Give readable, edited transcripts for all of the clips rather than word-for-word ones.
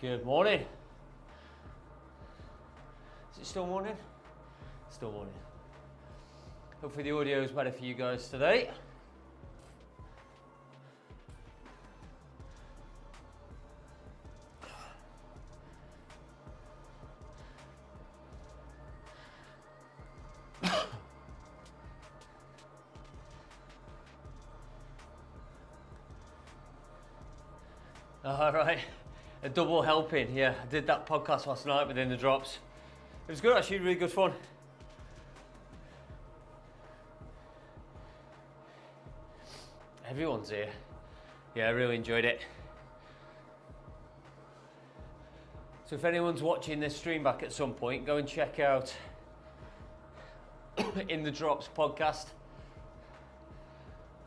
Good morning. Is it still morning? Still morning. Hopefully the audio is better for you guys today. All right, a double helping. Yeah, I did that podcast last night within the drops. It was good, actually, really good fun. Everyone's here. Yeah, I really enjoyed it. So if anyone's watching this stream back at some point, go and check out In the Drops podcast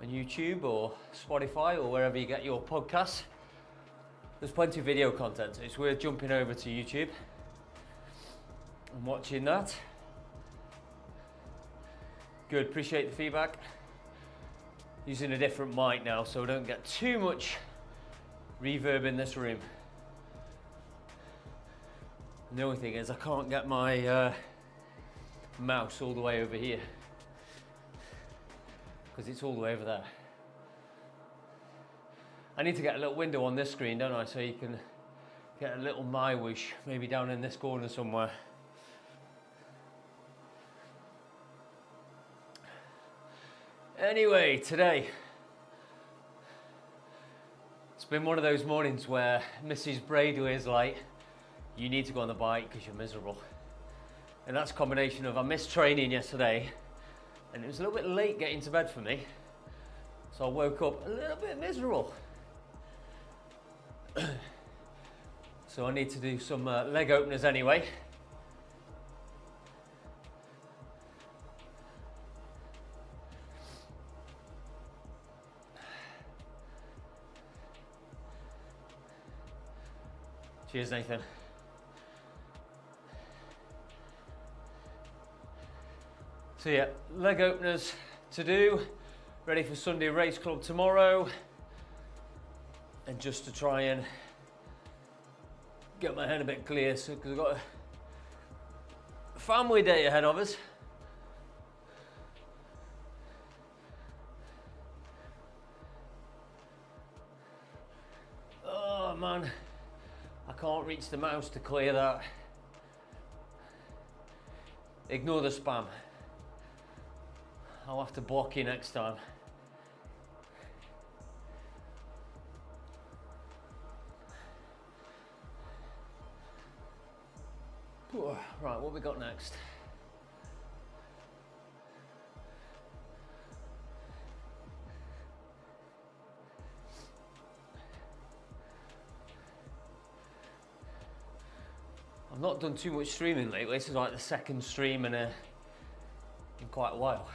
on YouTube or Spotify or wherever you get your podcasts. There's plenty of video content, so it's worth jumping over to YouTube and watching that. Good, appreciate the feedback. Using a different mic now, so I don't get too much reverb in this room. And the only thing is I can't get my mouse all the way over here because it's all the way over there. I need to get a little window on this screen, don't I, so you can get a little my whoosh, maybe down in this corner somewhere. Anyway, today, it's been one of those mornings where Mrs. Brady is like, you need to go on the bike because you're miserable. And that's a combination of I missed training yesterday and it was a little bit late getting to bed for me. So I woke up a little bit miserable. So I need to do some leg openers anyway. Cheers, Nathan. So yeah, leg openers to do. Ready for Sunday Race Club tomorrow. And just to try and get my head a bit clear, so because I've got a family day ahead of us. Oh man, I can't reach the mouse to clear that. Ignore the spam. I'll have to block you next time. Right, what have we got next? I've not done too much streaming lately. This is like the second stream in quite a while.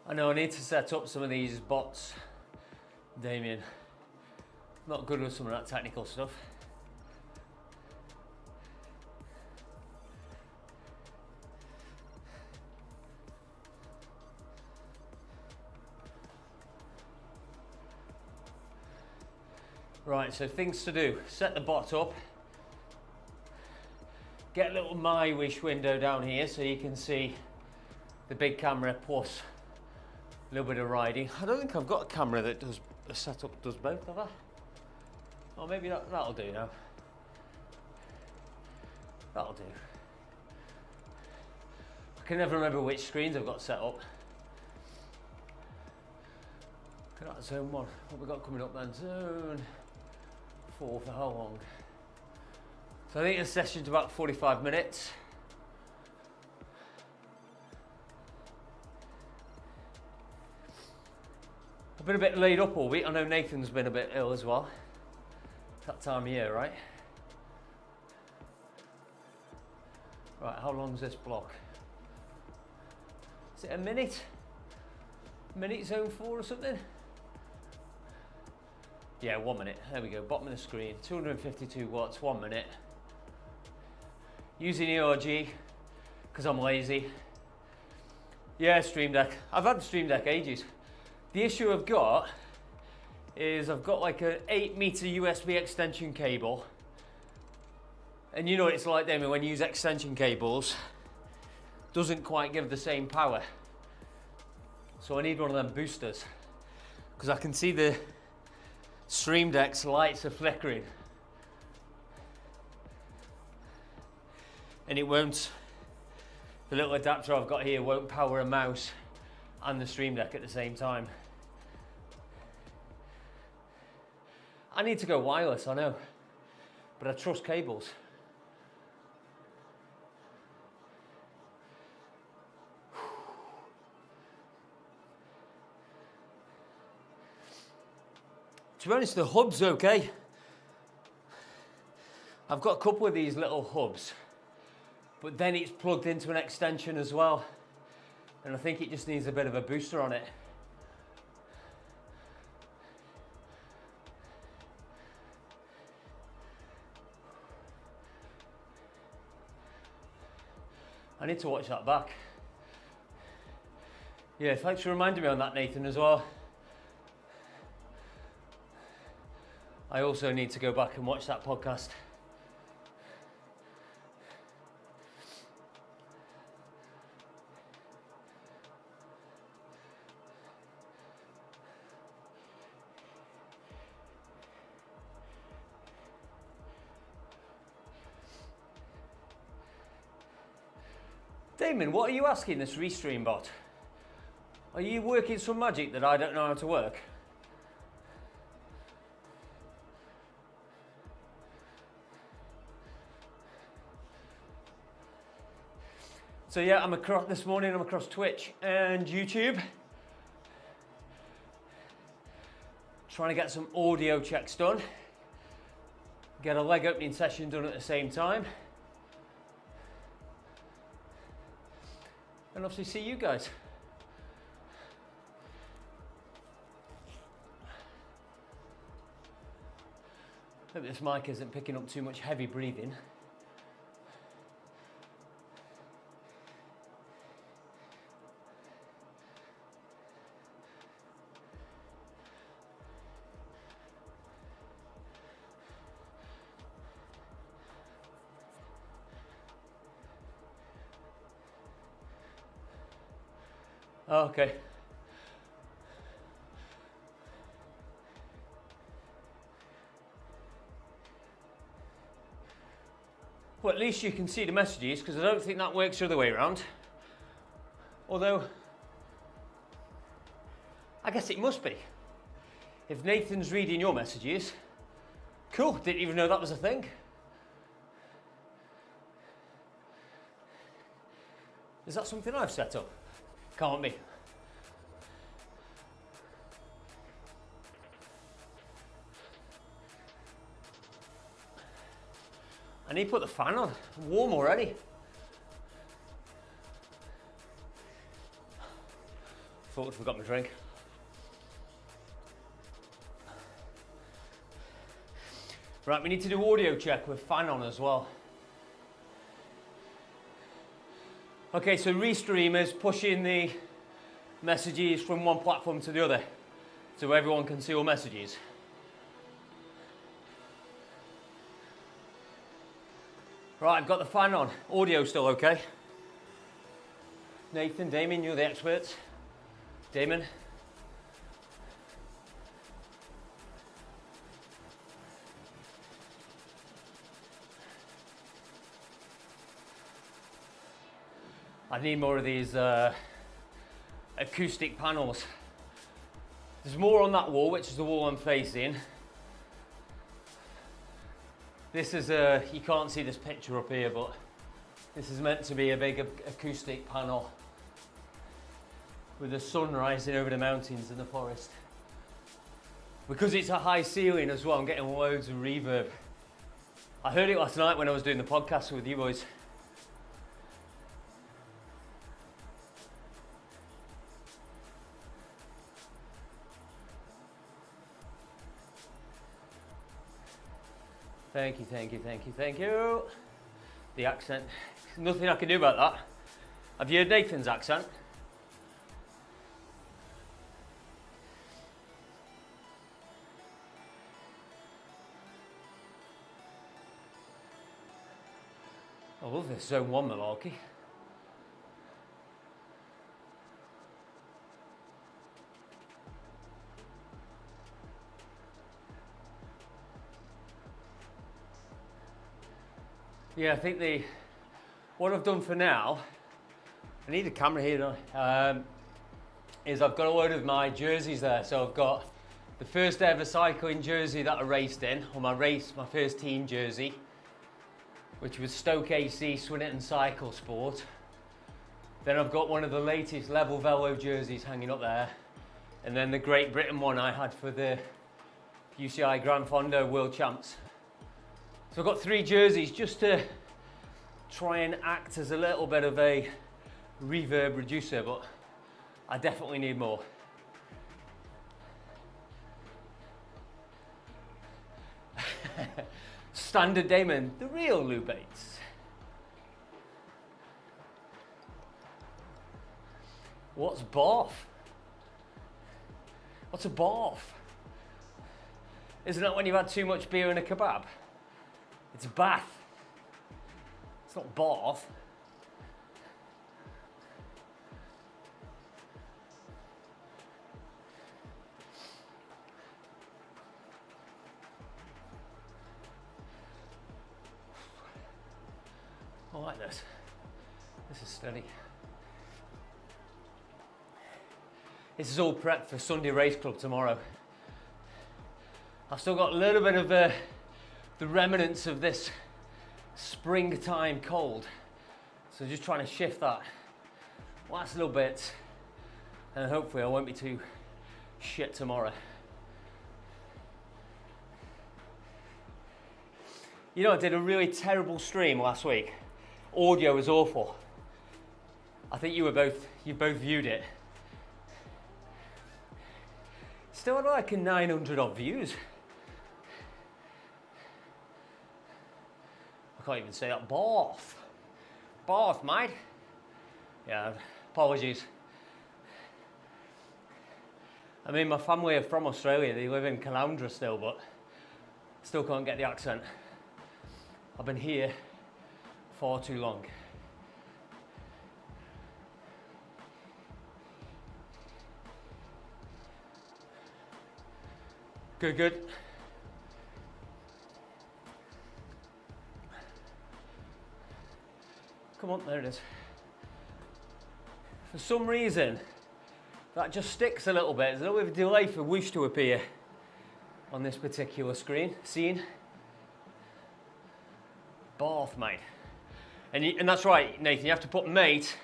I know I need to set up some of these bots, Damien. Not good with some of that technical stuff. Right, so things to do. Set the bot up. Get a little My Wish window down here so you can see the big camera plus a little bit of riding. I don't think I've got a camera that does a setup does both, have I? Or maybe that'll do now. That'll do. I can never remember which screens I've got set up. Look at that zone 1. What have we got coming up then? Zone 4 for how long? So I think the session's about 45 minutes. I've been a bit laid up all week. I know Nathan's been a bit ill as well. It's that time of year, right? Right, how long's this block? Is it a minute? Minute zone 4 or something? Yeah, 1 minute. There we go, bottom of the screen. 252 watts, 1 minute. Using ERG, because I'm lazy. Yeah, Stream Deck. I've had the Stream Deck ages. The issue I've got is I've got like an 8-meter USB extension cable. And you know what it's like, Damien, when you use extension cables, doesn't quite give the same power. So I need one of them boosters, because I can see the Stream Deck's lights are flickering. And it won't, the little adapter I've got here won't power a mouse and the Stream Deck at the same time. I need to go wireless, I know, but I trust cables. To be honest, the hub's okay. I've got a couple of these little hubs, but then it's plugged into an extension as well. And I think it just needs a bit of a booster on it. I need to watch that back. Yeah, thanks for reminding me on that, Nathan, as well. I also need to go back and watch that podcast. Damon, what are you asking this Restream bot? Are you working some magic that I don't know how to work? So yeah, this morning I'm across Twitch and YouTube. Trying to get some audio checks done. Get a leg opening session done at the same time. And obviously see you guys. Hope this mic isn't picking up too much heavy breathing. Oh, okay. Well, at least you can see the messages, because I don't think that works the other way around. Although, I guess it must be. If Nathan's reading your messages, cool, didn't even know that was a thing. Is that something I've set up? Can't be. I need to put the fan on. I'm warm already. Thought I forgot my drink. Right, we need to do audio check with fan on as well. Okay, so Restream is pushing the messages from one platform to the other, so everyone can see all messages. Right, I've got the fan on. Audio still okay? Nathan, Damien, you're the experts. Damon. I need more of these acoustic panels. There's more on that wall, which is the wall I'm facing. This is you can't see this picture up here, but this is meant to be a big acoustic panel with the sun rising over the mountains and the forest. Because it's a high ceiling as well, I'm getting loads of reverb. I heard it last night when I was doing the podcast with you boys. Thank you, thank you, thank you, thank you. The accent, nothing I can do about that. Have you heard Nathan's accent? I love this zone 1 malarkey. Yeah, I think what I've done for now, I need a camera here, don't I? Is I've got a load of my jerseys there. So I've got the first ever cycling jersey that I raced in, or my first team jersey, which was Stoke AC Swinnerton Cycle Sport. Then I've got one of the latest Level Velo jerseys hanging up there. And then the Great Britain one I had for the UCI Gran Fondo World Champs. So I've got 3 jerseys just to try and act as a little bit of a reverb reducer, but I definitely need more. Standard Damon, the real Lou Bates. What's barf? What's a barf? Isn't that when you've had too much beer and a kebab? It's a bath. It's not barf. I like this. This is steady. This is all prep for Sunday Race Club tomorrow. I've still got a little bit of the remnants of this springtime cold. So just trying to shift that last little bit, and hopefully I won't be too shit tomorrow. You know, I did a really terrible stream last week. Audio was awful. I think you both viewed it. Still had like a 900 odd views. I can't even say that. Barth, mate. Yeah, apologies. I mean, my family are from Australia. They live in Caloundra still, but still can't get the accent. I've been here far too long. Good, good. Come on, there it is. For some reason, that just sticks a little bit. There's a little bit of a delay for whoosh to appear on this particular scene. Barth, mate. And that's right, Nathan, you have to put mate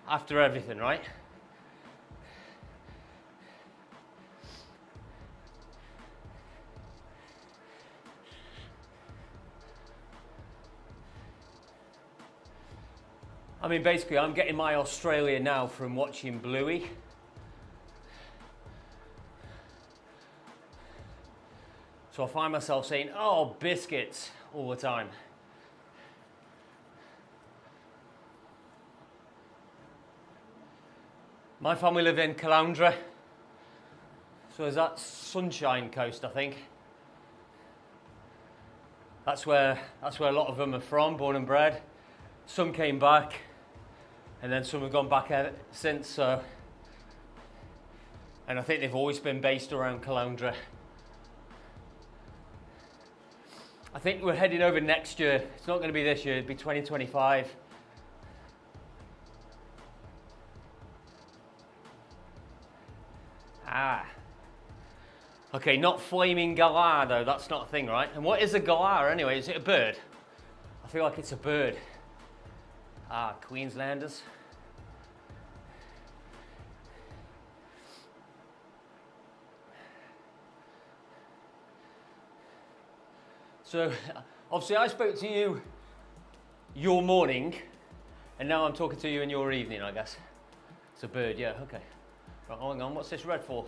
after everything, right? I mean, basically, I'm getting my Australia now from watching Bluey. So I find myself saying, oh, biscuits, all the time. My family live in Caloundra. So is that Sunshine Coast, I think. That's where a lot of them are from, born and bred. Some came back, and then some have gone back since. So, and I think they've always been based around Caloundra. I think we're heading over next year. It's not going to be this year, it'll be 2025. Ah. Okay, not flaming galah though, that's not a thing, right? And what is a galah anyway? Is it a bird? I feel like it's a bird. Ah, Queenslanders. So, obviously I spoke to you your morning, and now I'm talking to you in your evening, I guess. It's a bird, yeah, okay. Right, hang on, what's this red for?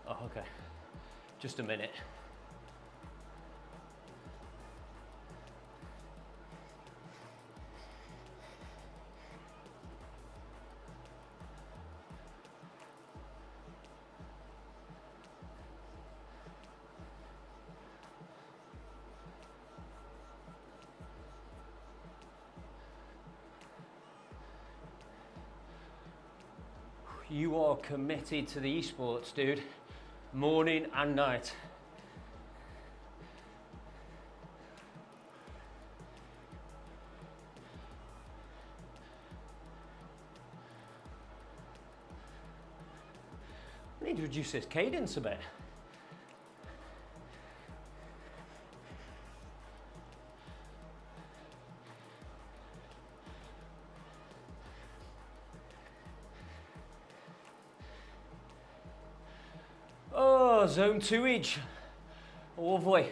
Oh, okay. Just a minute. You are committed to the esports, dude. Morning and night. I need to reduce this cadence a bit. Oh, zone 2 each. Lovely.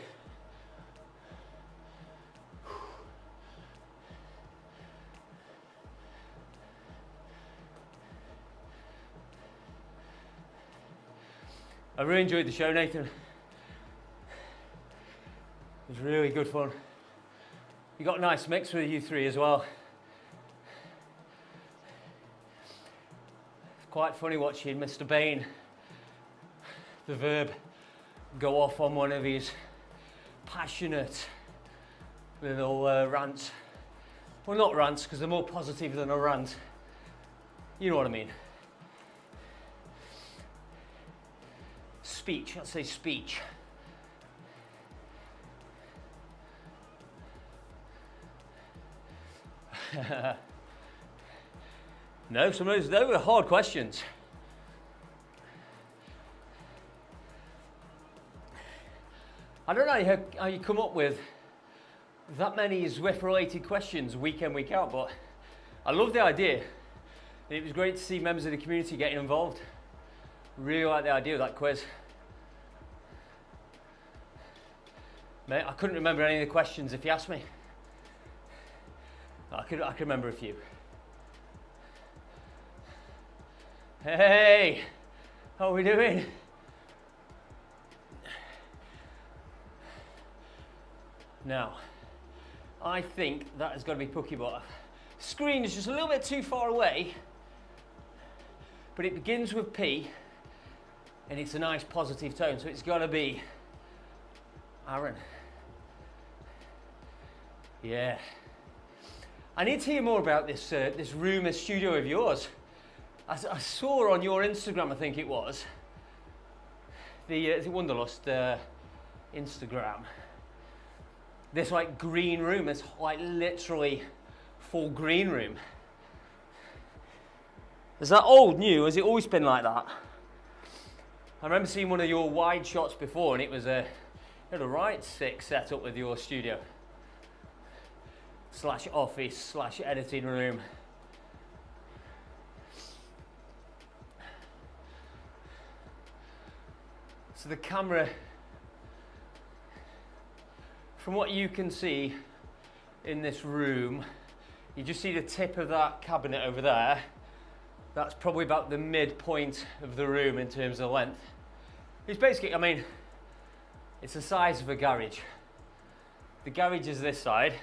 I really enjoyed the show, Nathan. It was really good fun. You got a nice mix with you three as well. It's quite funny watching Mr. Bain, the verb, go off on one of his passionate little rants. Well, not rants, because they're more positive than a rant. You know what I mean. Speech, let's say speech. No, some of those, they were hard questions. I don't know how you come up with that many Zwift-related questions week in, week out, but I love the idea. It was great to see members of the community getting involved. Really like the idea of that quiz. Mate, I couldn't remember any of the questions if you asked me. I could remember a few. Hey, how are we doing? Now, I think that has got to be Pookie, but screen is just a little bit too far away, but it begins with P, and it's a nice positive tone, so it's got to be Aaron. Yeah. I need to hear more about this this room, this studio of yours. I saw on your Instagram, I think it was, the Wanderlust Instagram. This like green room, it's like literally full green room. Is that old, new? Has it always been like that? I remember seeing one of your wide shots before, and it was you had a right sick setup with your studio / office / editing room. So the camera, from what you can see in this room, you just see the tip of that cabinet over there. That's probably about the midpoint of the room in terms of length. It's basically, I mean, it's the size of a garage. The garage is this side.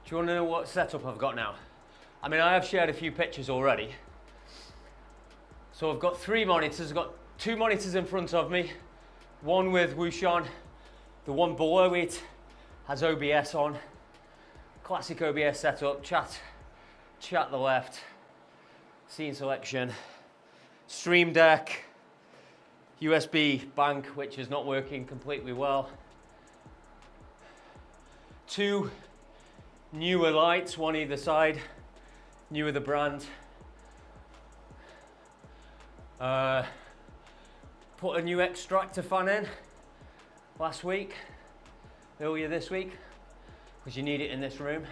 Do you want to know what setup I've got now? I mean, I have shared a few pictures already. So I've got 3 monitors. I've got 2 monitors in front of me, one with Whooshing. The one below it has OBS on. Classic OBS setup, chat the left, scene selection, Stream Deck, USB bank, which is not working completely well. 2 newer lights, one either side, newer the brand. Put a new extractor fan in last week, earlier this week, because you need it in this room.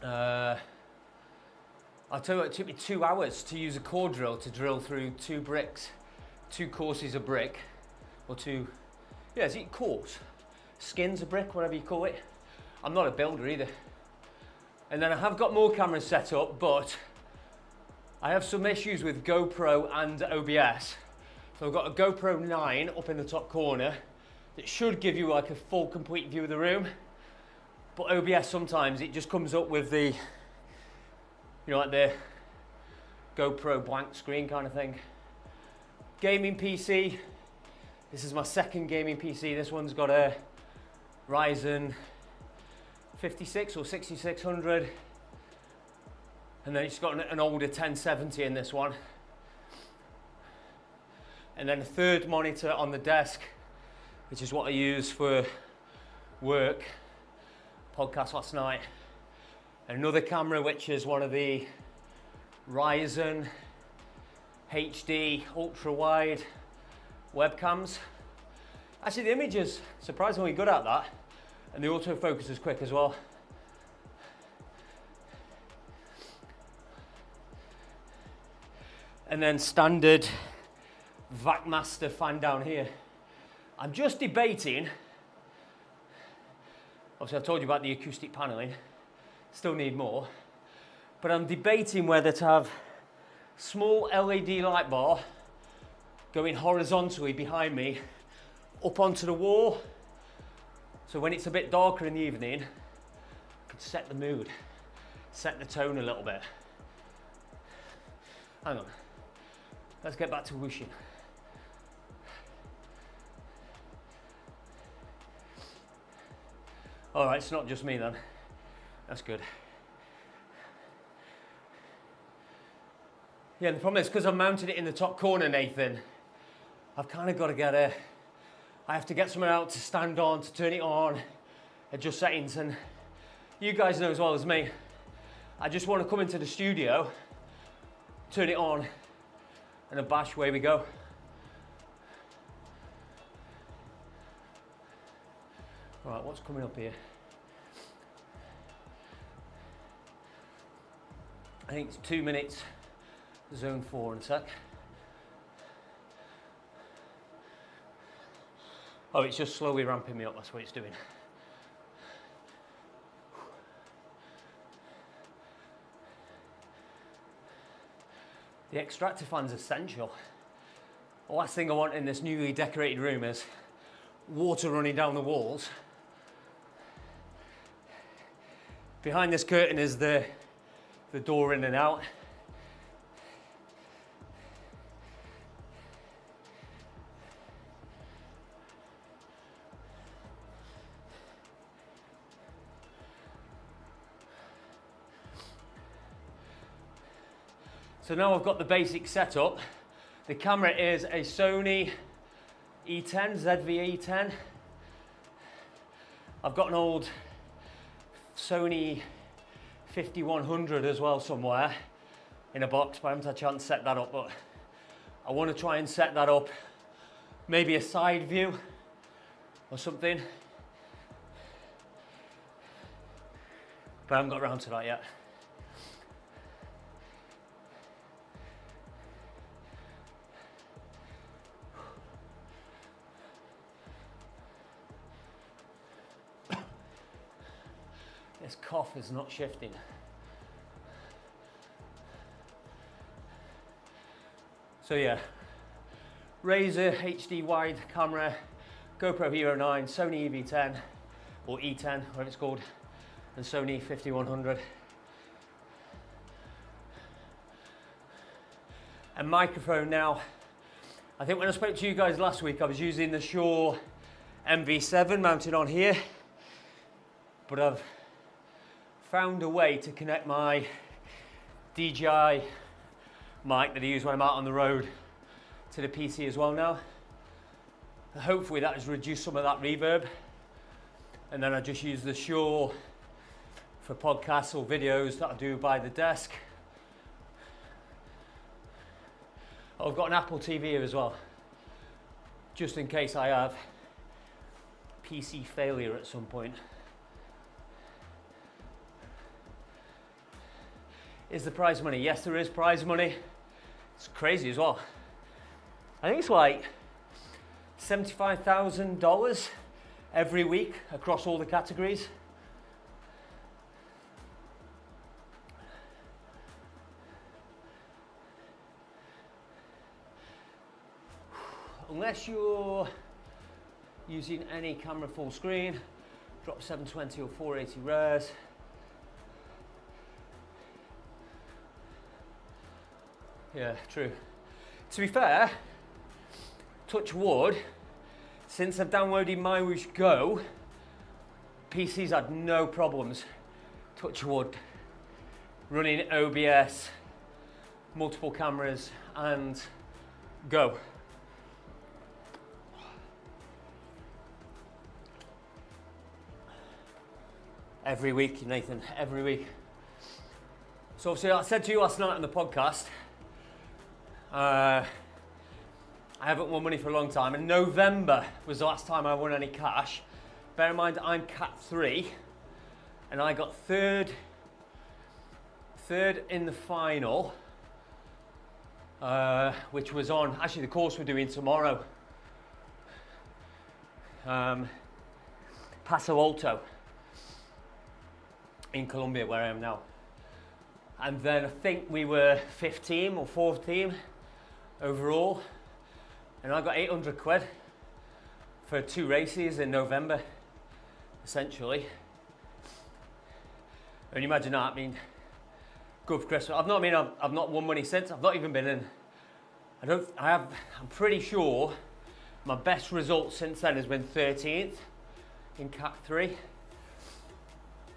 I'll tell you what, it took me 2 hours to use a core drill to drill through 2 bricks, 2 courses of brick, or 2, yeah, is it cores? Skins of brick, whatever you call it. I'm not a builder either. And then I have got more cameras set up, but I have some issues with GoPro and OBS. So I've got a GoPro 9 up in the top corner that should give you like a full complete view of the room. But OBS sometimes it just comes up with the, you know, like the GoPro blank screen kind of thing. Gaming PC, This is my second gaming PC. This one's got a Ryzen 56 or 6600. And then it's got an older 1070 in this one. And then a third monitor on the desk, which is what I use for work, podcast last night. Another camera, which is one of the Ryzen HD ultra wide webcams. Actually, the image is surprisingly good at that, and the autofocus is quick as well. And then standard VacMaster fan down here. I'm just debating, obviously I've told you about the acoustic paneling, still need more, but I'm debating whether to have small LED light bar going horizontally behind me up onto the wall, so when it's a bit darker in the evening, I can set the mood, set the tone a little bit. Hang on. Let's get back to whooshing. All right, it's not just me then. That's good. Yeah, the problem is because I've mounted it in the top corner, Nathan, I've kind of got to I have to get somewhere out to stand on, to turn it on, adjust settings, and you guys know as well as me, I just want to come into the studio, turn it on, and a bash, away we go. All right, what's coming up here? I think it's 2 minutes, zone 4 in a sec. Oh, it's just slowly ramping me up, that's what it's doing. The extractor fan's essential. The last thing I want in this newly decorated room is water running down the walls. Behind this curtain is the door in and out. So now I've got the basic setup. The camera is a Sony E10, ZV-E10. I've got an old Sony 5100 as well somewhere in a box, but I haven't had a chance to set that up, but I want to try and set that up, maybe a side view or something, but I haven't got around to that yet. This cough is not shifting. So yeah, Razer HD wide camera, GoPro Hero 9, Sony EV10, or E10, whatever it's called, and Sony 5100. And microphone now. I think when I spoke to you guys last week, I was using the Shure MV7 mounted on here, but I've found a way to connect my DJI mic that I use when I'm out on the road to the PC as well now. And hopefully that has reduced some of that reverb. And then I just use the Shure for podcasts or videos that I do by the desk. I've got an Apple TV here as well, just in case I have PC failure at some point. Is the prize money? Yes, there is prize money. It's crazy as well. I think it's like $75,000 every week across all the categories. Unless you're using any camera full screen, drop 720 or 480 res. Yeah, true. To be fair, touch wood, Since I've downloaded My Whoosh Go, PC's had no problems, touch wood, running OBS, multiple cameras, and Go. Every week, Nathan, every week. So obviously I said to you last night on the podcast, I haven't won money for a long time, and November was the last time I won any cash. Bear in mind I'm Cat 3, and I got third in the final, which was on, actually the course we're doing tomorrow, Paso Alto in Colombia, where I am now. And then I think we were 5th team or 4th team overall, and I got 800 quid for 2 races in November, essentially. And you imagine that, I mean, good for Christmas. I've not won money since. I've not even been in, I'm pretty sure my best result since then has been 13th in Cat 3.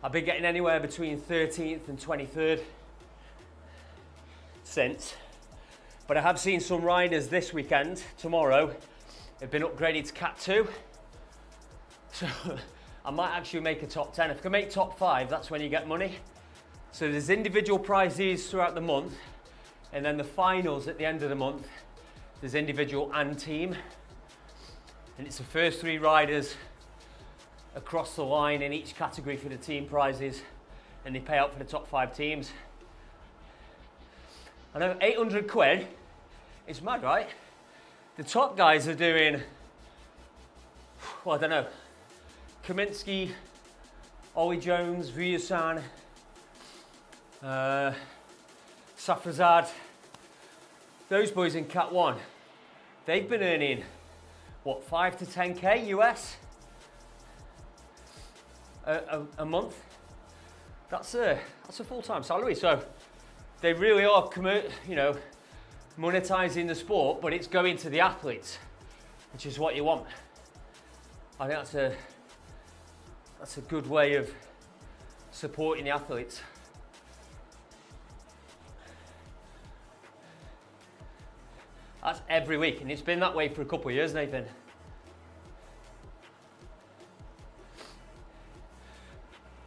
I've been getting anywhere between 13th and 23rd since. But I have seen some riders this weekend, tomorrow, have been upgraded to Cat 2. So I might actually make a top 10. If I can make top 5, that's when you get money. So there's individual prizes throughout the month, and then the finals at the end of the month, there's individual and team. And it's the first 3 riders across the line in each category for the team prizes, and they pay out for the top 5 teams. I know 800 quid, it's mad, right? The top guys are doing, well, I don't know, Kaminsky, Ollie Jones, Whooshing, Safrazad, those boys in Cat 1, they've been earning, what, 5 to 10k US a month. That's a full-time salary. So they really are, monetizing the sport, but it's going to the athletes, which is what you want. I think that's a good way of supporting the athletes. That's every week, and it's been that way for a couple of years, Nathan.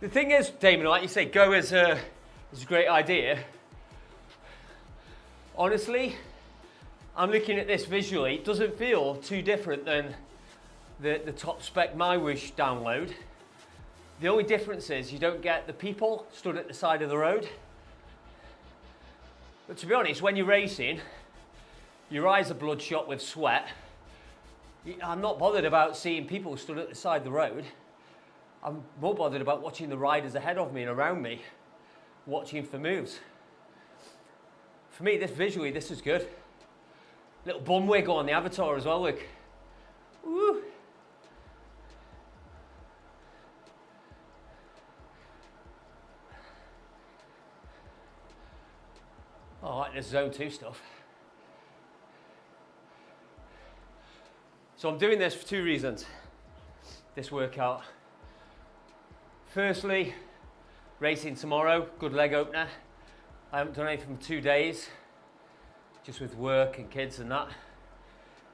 The thing is, Damon, like you say, Go is a great idea. Honestly, I'm looking at this visually. It doesn't feel too different than the top spec My Whoosh download. The only difference is you don't get the people stood at the side of the road. But to be honest, when you're racing, your eyes are bloodshot with sweat. I'm not bothered about seeing people stood at the side of the road. I'm more bothered about watching the riders ahead of me and around me, watching for moves. For me, this is good. Little bum wiggle on the avatar as well, look. Woo! Oh, I like this zone 2 stuff. So I'm doing this for 2 reasons, this workout. Firstly, racing tomorrow, good leg opener. I haven't done anything for 2 days, just with work and kids and that.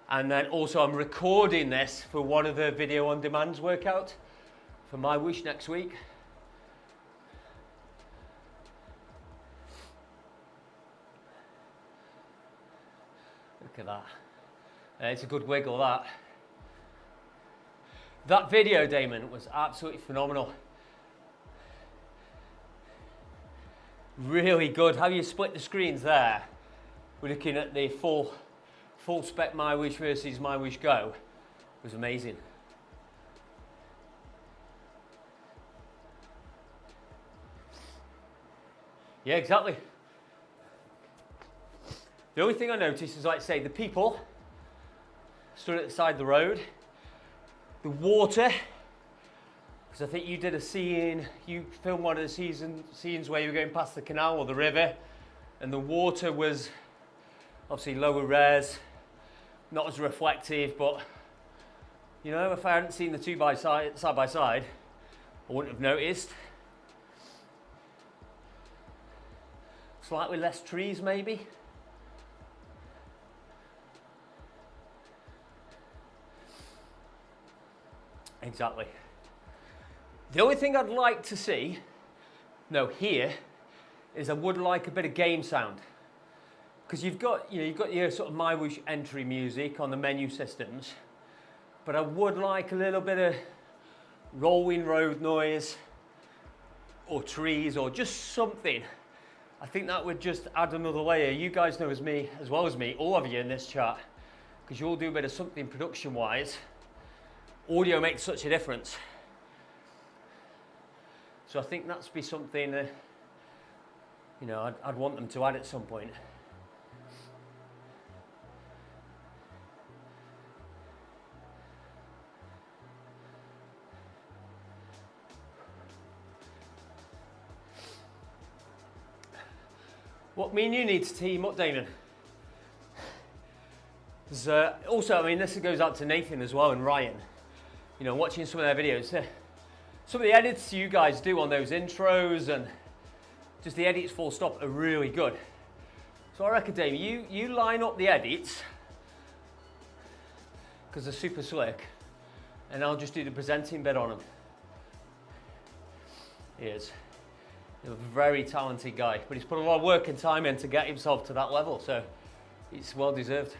And then also I'm recording this for one of the video on demands workout for My Whoosh next week. Look at that. It's a good wiggle, that. That video, Damon, was absolutely phenomenal. Really good. How you split the screens there. We're looking at the full spec My Whoosh versus My Whoosh Go. It was amazing. Yeah, exactly. The only thing I noticed is, like I say, the people stood at the side of the road. The water, because I think you did a scene, you filmed one of the scenes where you were going past the canal or the river, and the water was obviously lower res, not as reflective, but You know, if I hadn't seen the two side by side, I wouldn't have noticed. Slightly less trees maybe. Exactly. The only thing I'd like to see, no, here, is I would like a bit of game sound. Because you've got your sort of My Whoosh entry music on the menu systems, but I would like a little bit of rolling road noise, or trees, or just something. I think that would just add another layer. You guys know as well as me, all of you in this chat, because you all do a bit of something production-wise. Audio makes such a difference. So I think that's be something that, you know, I'd want them to add at some point. What me and you need to team up, Damon. Also, I mean, this goes out to Nathan as well and Ryan. You know, watching some of their videos, some of the edits you guys do on those intros and just the edits full stop are really good. So I reckon, Damon, you line up the edits because they're super slick, and I'll just do the presenting bit on them. He is. He's a very talented guy, but he's put a lot of work and time in to get himself to that level, so it's well deserved.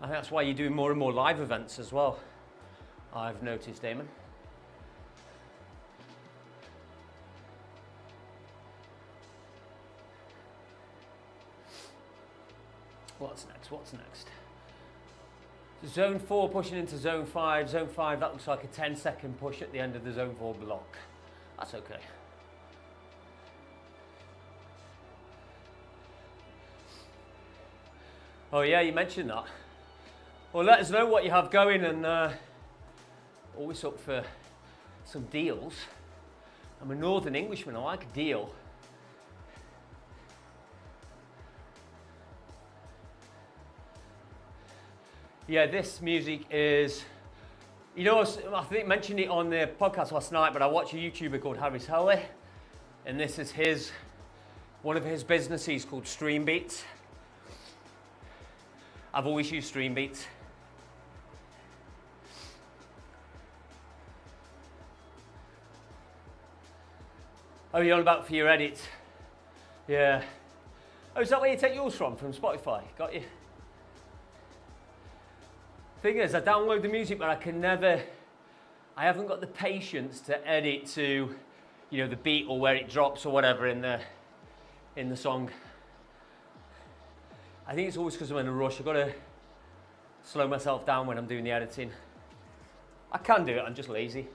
I think that's why you're doing more and more live events as well, I've noticed, Damon. What's next? What's next? Zone 4 pushing into Zone 5. Zone 5, that looks like a 10-second push at the end of the Zone 4 block. That's okay. Oh yeah, you mentioned that. Well, let us know what you have going, and always up for some deals. I'm a Northern Englishman, I like a deal. Yeah, this music is, you know, I think I mentioned it on the podcast last night, but I watch a YouTuber called Harris Hurley, and this is one of his businesses called Stream Beats. I've always used Stream Beats. Oh, you're on about for your edits? Yeah. Oh, is that where you take yours from Spotify? Got you. Thing is, I download the music, but I haven't got the patience to edit to, you know, the beat or where it drops or whatever in the song. I think it's always because I'm in a rush. I've got to slow myself down when I'm doing the editing. I can do it, I'm just lazy.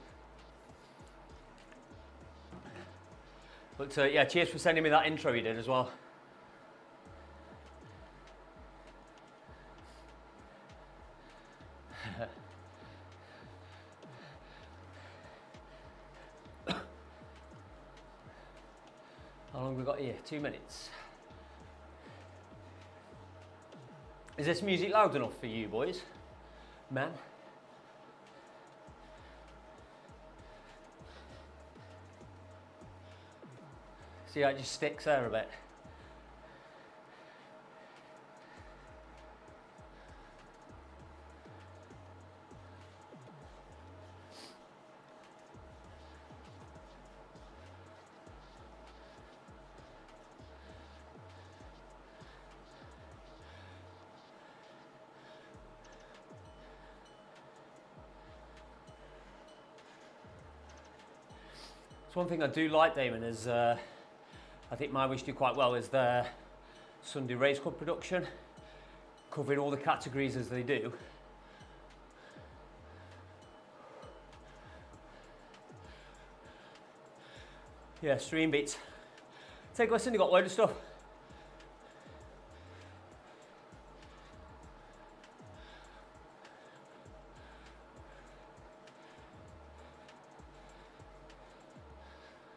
But yeah, cheers for sending me that intro you did as well. How long have we got here? 2 minutes. Is this music loud enough for you boys? Man? See how it just sticks there a bit? So one thing I do like, Damon, is I think My Whoosh do quite well is their Sunday Race Club production, covering all the categories as they do. Yeah, Stream Beats. Take a listen, you got a load of stuff.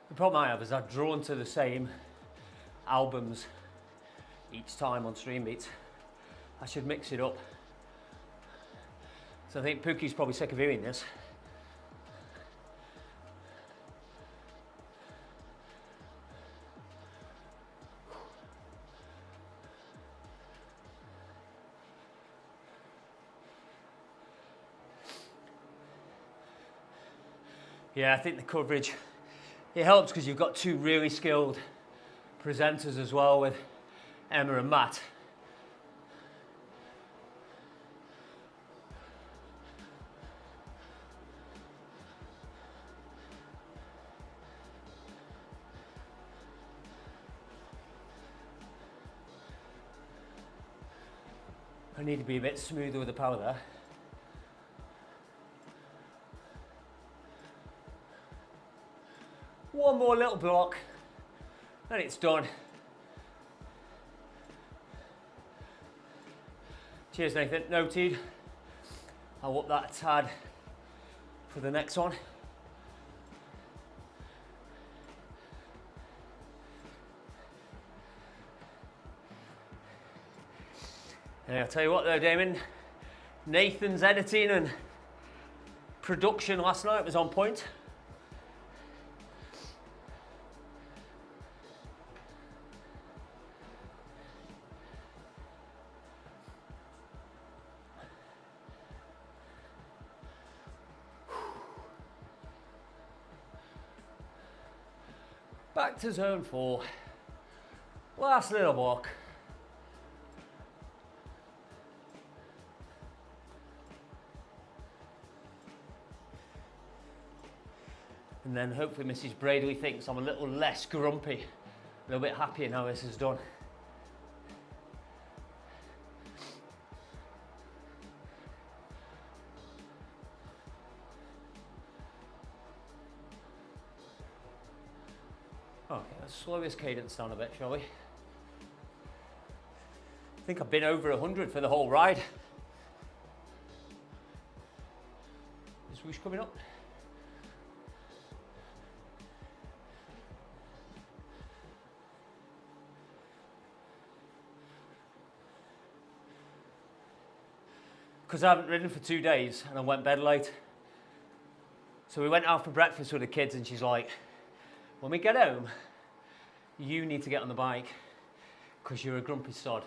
The problem I have is I've drawn to the same albums each time on Stream Beats. I should mix it up. So I think Pookie's probably sick of hearing this. Yeah, I think the coverage, it helps because you've got two really skilled presenters as well with Emma and Matt. I need to be a bit smoother with the power there. One more little block, and it's done. Cheers, Nathan. Noted. I'll up that a tad for the next one. And I'll tell you what though, Damon, Nathan's editing and production last night was on point. Back to zone 4. Last little walk. And then hopefully Mrs. Brady thinks I'm a little less grumpy, a little bit happier now this is done. Okay, let's slow this cadence down a bit, shall we? I think I've been over 100 for the whole ride. Is Whoosh coming up? Because I haven't ridden for 2 days and I went bed late. So we went out for breakfast with the kids and she's like, when we get home, you need to get on the bike because you're a grumpy sod.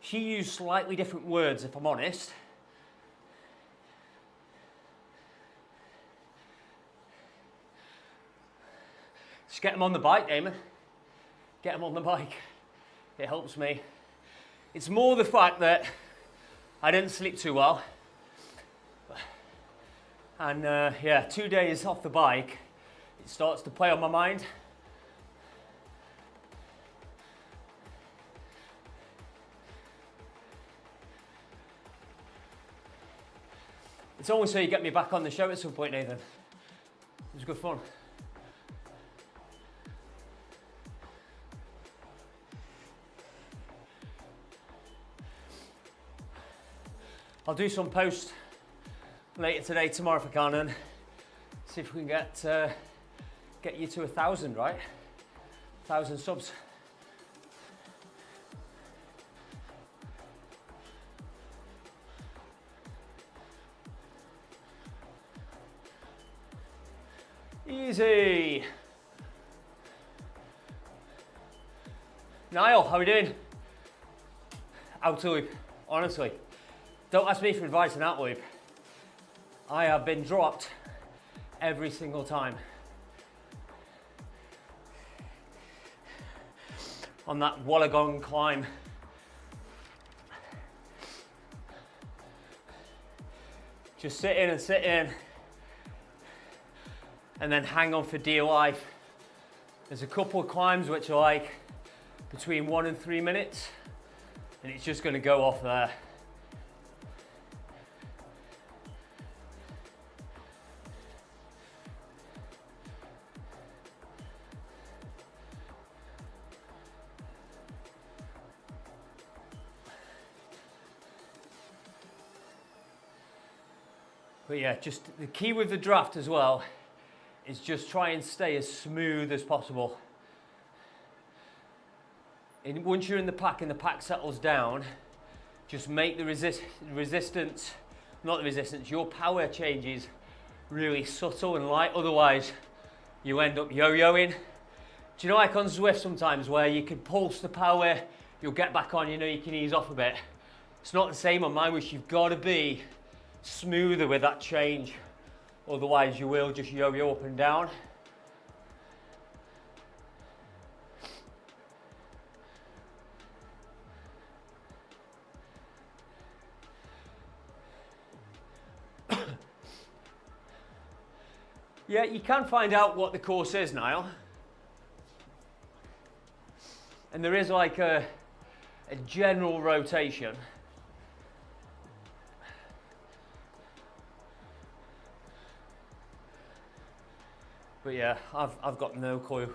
She used slightly different words, if I'm honest. Just get them on the bike, Damon. Get them on the bike. It helps me. It's more the fact that I didn't sleep too well. And yeah, 2 days off the bike, it starts to play on my mind. It's only so you get me back on the show at some point, Nathan. It was good fun. I'll do some posts later today, tomorrow if I can, and see if we can get you to 1,000, right? 1,000 subs. Easy. Niall, how are we doing? Out loop, honestly. Don't ask me for advice on that loop. I have been dropped every single time. On that Wollongong climb. Just sit in and then hang on for dear life. There's a couple of climbs which are like between 1 and 3 minutes, and it's just going to go off there. But yeah, just the key with the draft as well is just try and stay as smooth as possible. And once you're in the pack and the pack settles down, just make the resistance, not the resistance, your power changes really subtle and light, otherwise you end up yo-yoing. Do you know like on Zwift sometimes where you can pulse the power, you'll get back on, you know, you can ease off a bit. It's not the same on mine, which you've got to be smoother with that change, otherwise you will just yo-yo up and down. Yeah, you can find out what the course is, Niall. And there is like a general rotation. But yeah, I've got no clue.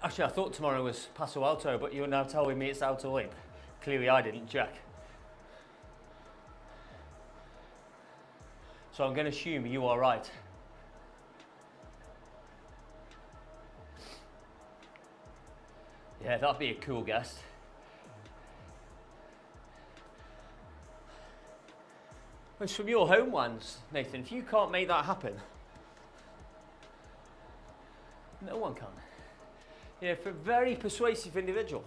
Actually, I thought tomorrow was Paso Alto, but you're now telling me it's Alto Leap. Clearly I didn't check. So I'm going to assume you are right. Yeah, that'd be a cool guest. It's from your home ones, Nathan. If you can't make that happen, no one can. Yeah, for a very persuasive individual.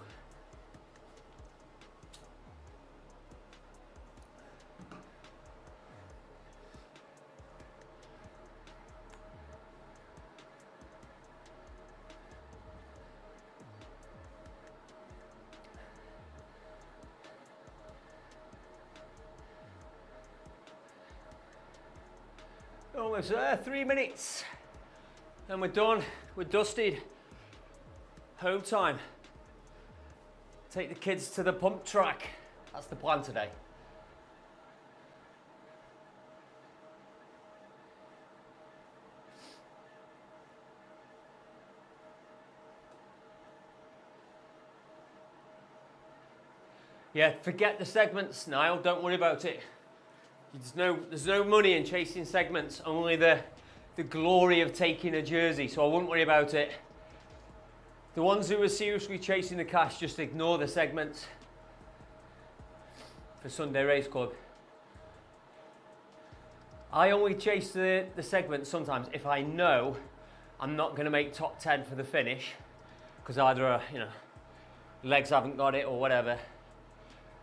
Almost there, 3 minutes. And we're done, we're dusted. Home time. Take the kids to the pump track. That's the plan today. Yeah, forget the segments, Niall, don't worry about it. There's no money in chasing segments, only the glory of taking a jersey, so I wouldn't worry about it. The ones who are seriously chasing the cash, just ignore the segments for Sunday Race Club. I only chase the segments sometimes if I know I'm not going to make top 10 for the finish, because either, legs haven't got it or whatever.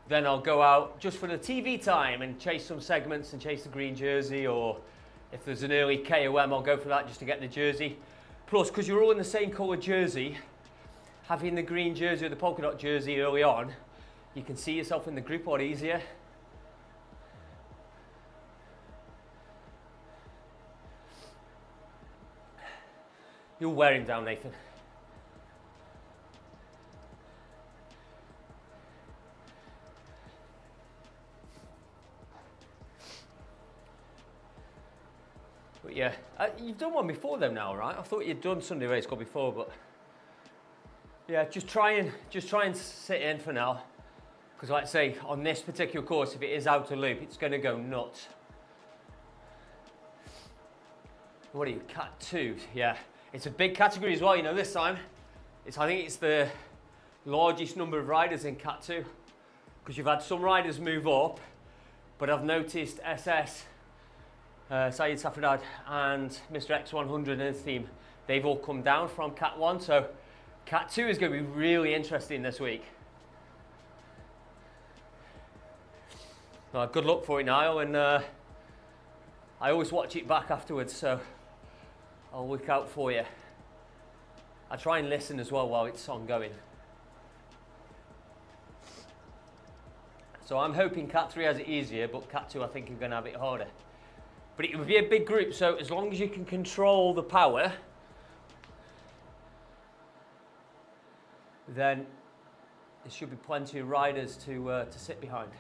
Then I'll go out just for the TV time and chase some segments and chase the green jersey, or if there's an early KOM, I'll go for that just to get the jersey. Plus, because you're all in the same colour jersey, having the green jersey or the polka dot jersey early on, you can see yourself in the group a lot easier. You'll wear him down, Nathan. But yeah, you've done one before them now, right? I thought you'd done Sunday Race Club before, but yeah, just try and sit in for now, because like I say, on this particular course, if it is out of loop, it's going to go nuts. What are you, Cat 2? Yeah, it's a big category as well. You know, this time, I think it's the largest number of riders in Cat 2, because you've had some riders move up, but I've noticed SS. Syed Safradad and Mr. X100 and his team, they've all come down from Cat 1, so Cat 2 is going to be really interesting this week. Good luck for it, Niall, and I always watch it back afterwards, so I'll look out for you. I try and listen as well while it's ongoing. So I'm hoping Cat 3 has it easier, but Cat 2 I think are going to have it harder. But it would be a big group, so as long as you can control the power, then there should be plenty of riders to sit behind.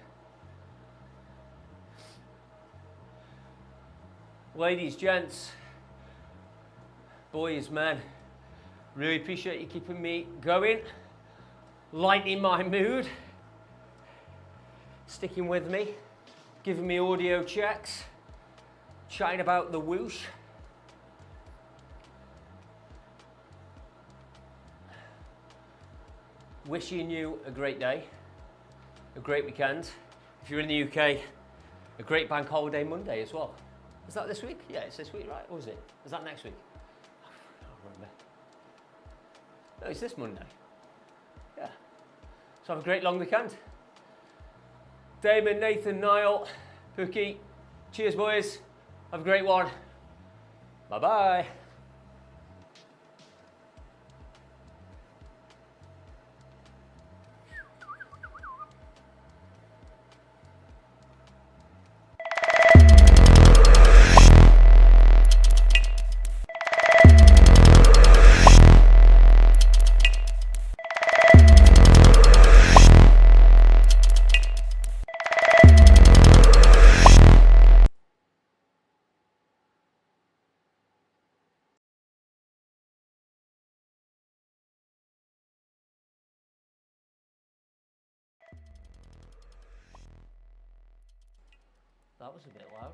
Ladies, gents, boys, men, really appreciate you keeping me going, lightening my mood, sticking with me, giving me audio checks, chatting about the whoosh. Wishing you a great day, a great weekend. If you're in the UK, a great bank holiday Monday as well. Is that this week? Yeah, it's this week, right? Or is it? Is that next week? I can't remember. No, it's this Monday. Yeah. So have a great long weekend. Damon, Nathan, Niall, Pookie, cheers boys. Have a great one. Bye-bye. That was a bit loud.